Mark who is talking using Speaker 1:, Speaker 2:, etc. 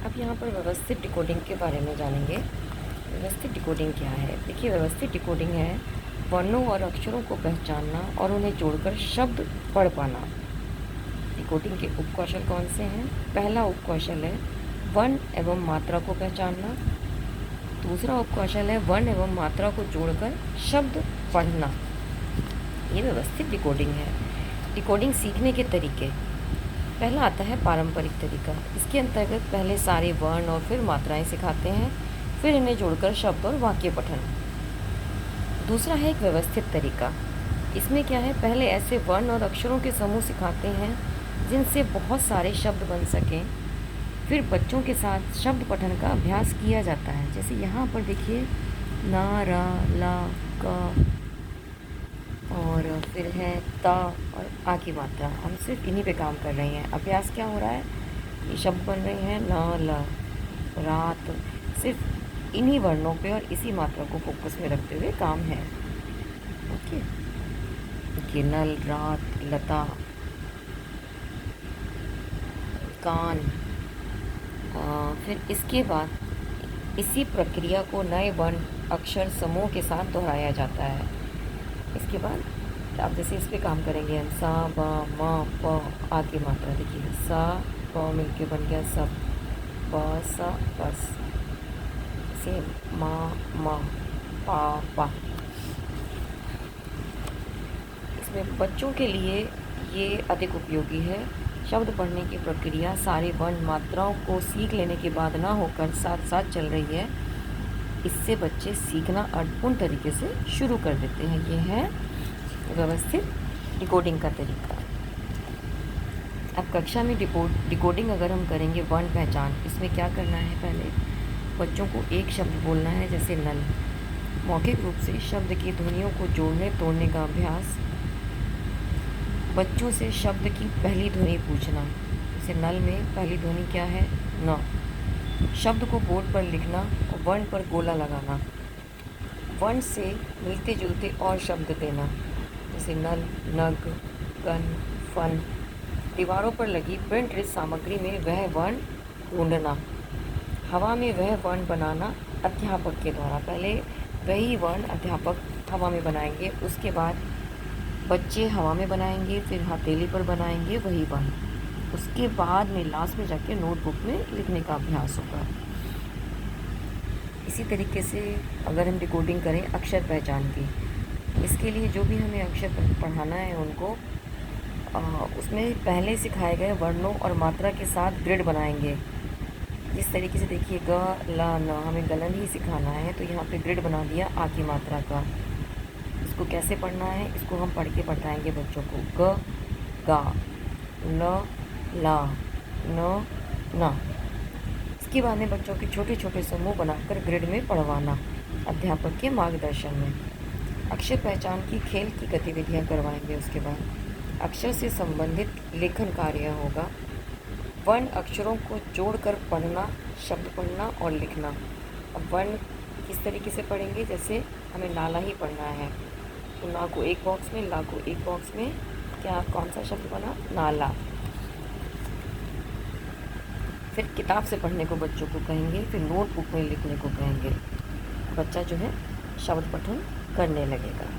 Speaker 1: अब यहाँ पर व्यवस्थित डिकोडिंग के बारे में जानेंगे। व्यवस्थित डिकोडिंग क्या है? देखिए, व्यवस्थित डिकोडिंग है वर्णों और अक्षरों को पहचानना और उन्हें जोड़कर शब्द पढ़ पाना। डिकोडिंग के उपकौशल कौन से हैं? पहला उपकौशल है वर्ण एवं मात्रा को पहचानना। दूसरा उपकौशल है वर्ण एवं मात्रा को जोड़कर शब्द पढ़ना। ये व्यवस्थित डिकोडिंग है। डिकोडिंग सीखने के तरीके। पहला आता है पारंपरिक तरीका। इसके अंतर्गत पहले सारे वर्ण और फिर मात्राएं सिखाते हैं, फिर इन्हें जोड़कर शब्द और वाक्य पठन। दूसरा है एक व्यवस्थित तरीका। इसमें क्या है, पहले ऐसे वर्ण और अक्षरों के समूह सिखाते हैं जिनसे बहुत सारे शब्द बन सकें, फिर बच्चों के साथ शब्द पठन का अभ्यास किया जाता है। जैसे यहाँ पर देखिए ना, रा, ला, का और फिर है ता और आ की मात्रा। हम सिर्फ इन्हीं पे काम कर रहे हैं। अभ्यास क्या हो रहा है, ये शब्द बन रहे हैं न, ल, रात। सिर्फ इन्हीं वर्णों पे और इसी मात्रा को फोकस में रखते हुए काम है। ओके, देखिए नल, रात, लता, कान। फिर इसके बाद इसी प्रक्रिया को नए वर्ण अक्षर समूह के साथ दोहराया जाता है। इसके बाद आप जैसे इस पे काम करेंगे हम, सा, ब, म, प, आ की मात्रा। देखिए सा प मिलके बन गया सब, प, सा, बस। से मा, म, पा, पा। इसमें बच्चों के लिए ये अधिक उपयोगी है। शब्द पढ़ने की प्रक्रिया सारी वर्ण मात्राओं को सीख लेने के बाद ना होकर साथ साथ चल रही है। इससे बच्चे सीखना अर्थपूर्ण तरीके से शुरू कर देते हैं। ये है व्यवस्थित डिकोडिंग का तरीका। अब कक्षा में डिकोडिंग अगर हम करेंगे वर्ण पहचान, इसमें क्या करना है, पहले बच्चों को एक शब्द बोलना है जैसे नल। मौखिक रूप से शब्द की ध्वनियों को जोड़ने तोड़ने का अभ्यास। बच्चों से शब्द की पहली ध्वनि पूछना। जैसे नल में पहली ध्वनि क्या है, न। शब्द को बोर्ड पर लिखना और वर्ण पर गोला लगाना। वर्ण से मिलते जुलते और शब्द देना, जैसे नल, नग, गन, फन। दीवारों पर लगी प्रिंट सामग्री में वह वर्ण ढूंढना। हवा में वह वर्ण बनाना अध्यापक के द्वारा। पहले वही वर्ण अध्यापक हवा में बनाएंगे, उसके बाद बच्चे हवा में बनाएंगे, फिर हथेली पर बनाएंगे वही वर्ण। उसके बाद में लास्ट में जाके नोटबुक में लिखने का अभ्यास होगा। इसी तरीके से अगर हम डिकोडिंग करें अक्षर पहचान की, इसके लिए जो भी हमें अक्षर पढ़ाना है उनको उसमें पहले सिखाए गए वर्णों और मात्रा के साथ ग्रिड बनाएंगे। जिस तरीके से देखिए ग, ला, न, हमें गलन ही सिखाना है, तो यहाँ पे ग्रिड बना दिया आ की मात्रा का। इसको कैसे पढ़ना है, इसको हम पढ़ के बताएंगे बच्चों को। ग, गा, ल, ला, न, ना। इसके बाद में बच्चों के छोटे छोटे समूह बनाकर ग्रिड में पढ़वाना अध्यापक के मार्गदर्शन में। अक्षर पहचान की खेल की गतिविधियां करवाएंगे। उसके बाद अक्षर से संबंधित लेखन कार्य होगा। वर्ण अक्षरों को जोड़कर पढ़ना, शब्द पढ़ना और लिखना। अब वर्ण किस तरीके से पढ़ेंगे, जैसे हमें नाला ही पढ़ना है तो ना को एक बॉक्स में, ला को एक बॉक्स में, क्या कौन सा शब्द बना, नाला। फिर किताब से पढ़ने को बच्चों को कहेंगे, फिर नोटबुक में लिखने को कहेंगे। बच्चा जो है शब्द पठन करने लगेगा।